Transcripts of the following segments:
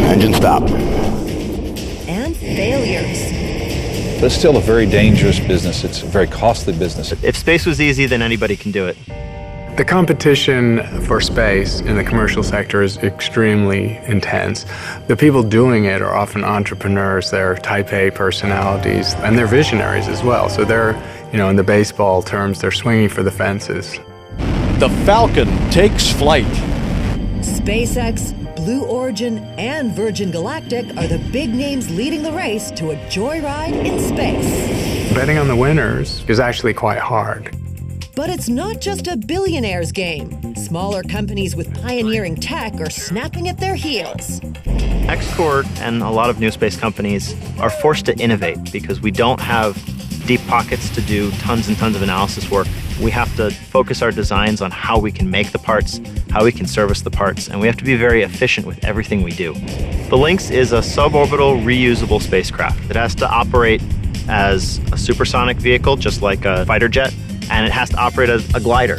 Engine stop. And failures. But it's still a very dangerous business. It's a very costly business. If space was easy, then anybody can do it. The competition for space in the commercial sector is extremely intense. The people doing it are often entrepreneurs, they're type A personalities, and they're visionaries as well. So they're, in the baseball terms, they're swinging for the fences. The Falcon takes flight. SpaceX, Blue Origin, and Virgin Galactic are the big names leading the race to a joyride in space. Betting on the winners is actually quite hard. But it's not just a billionaire's game. Smaller companies with pioneering tech are snapping at their heels. X-Corp and a lot of new space companies are forced to innovate because we don't have deep pockets to do tons and tons of analysis work. We have to focus our designs on how we can make the parts, how we can service the parts, and we have to be very efficient with everything we do. The Lynx is a suborbital reusable spacecraft. It has to operate as a supersonic vehicle, just like a fighter jet, and it has to operate as a glider.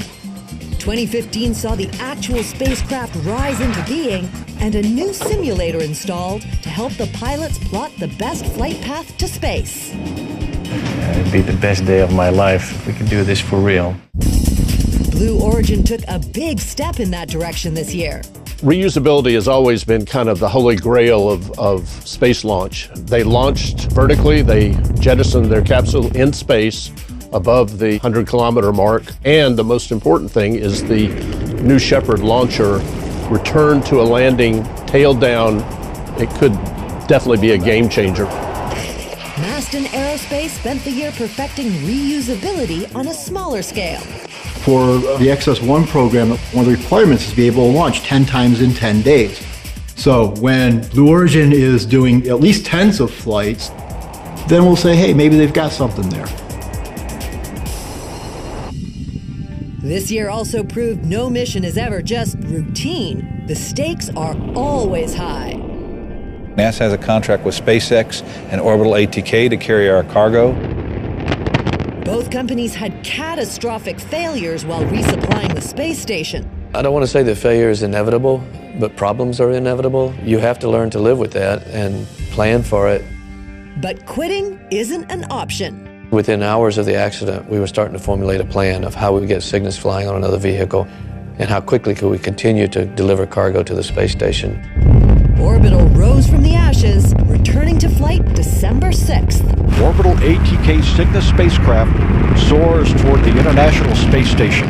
2015 saw the actual spacecraft rise into being and a new simulator installed to help the pilots plot the best flight path to space. It'd be the best day of my life if we could do this for real. Blue Origin took a big step in that direction this year. Reusability has always been kind of the holy grail of space launch. They launched vertically, they jettisoned their capsule in space above the 100-kilometer mark, and the most important thing is the New Shepard launcher returned to a landing tail down. It could definitely be a game changer. Maston Aerospace spent the year perfecting reusability on a smaller scale. For the XS-1 program, one of the requirements is to be able to launch 10 times in 10 days. So when Blue Origin is doing at least tens of flights, then we'll say, hey, maybe they've got something there. This year also proved no mission is ever just routine. The stakes are always high. NASA has a contract with SpaceX and Orbital ATK to carry our cargo. Both companies had catastrophic failures while resupplying the space station. I don't want to say that failure is inevitable, but problems are inevitable. You have to learn to live with that and plan for it. But quitting isn't an option. Within hours of the accident, we were starting to formulate a plan of how we would get Cygnus flying on another vehicle and how quickly could we continue to deliver cargo to the space station. Orbital rose from the ashes, returning to flight December 6th. Orbital ATK Cygnus spacecraft soars toward the International Space Station.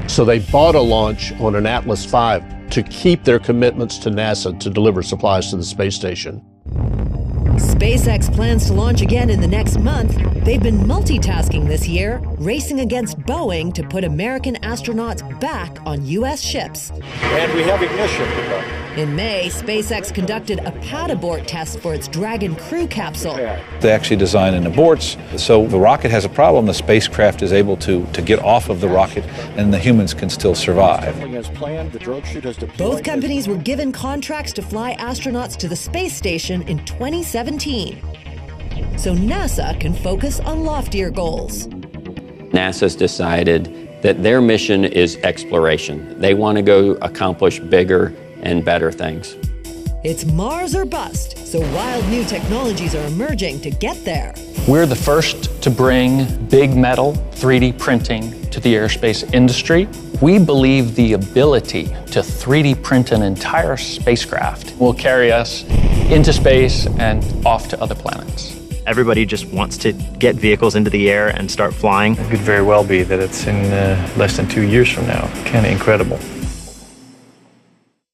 So they bought a launch on an Atlas V to keep their commitments to NASA to deliver supplies to the space station. SpaceX plans to launch again in the next month. They've been multitasking this year, racing against Boeing to put American astronauts back on U.S. ships. And we have ignition. In May, SpaceX conducted a pad abort test for its Dragon crew capsule. They actually design in aborts, so the rocket has a problem, the spacecraft is able to get off of the rocket, and the humans can still survive. Both companies were given contracts to fly astronauts to the space station in 2017. So NASA can focus on loftier goals. NASA's decided that their mission is exploration. They want to go accomplish bigger and better things. It's Mars or bust, so wild new technologies are emerging to get there. We're the first to bring big metal 3D printing to the aerospace industry. We believe the ability to 3D print an entire spacecraft will carry us into space and off to other planets. Everybody just wants to get vehicles into the air and start flying. It could very well be that it's in less than 2 years from now. Kind of incredible.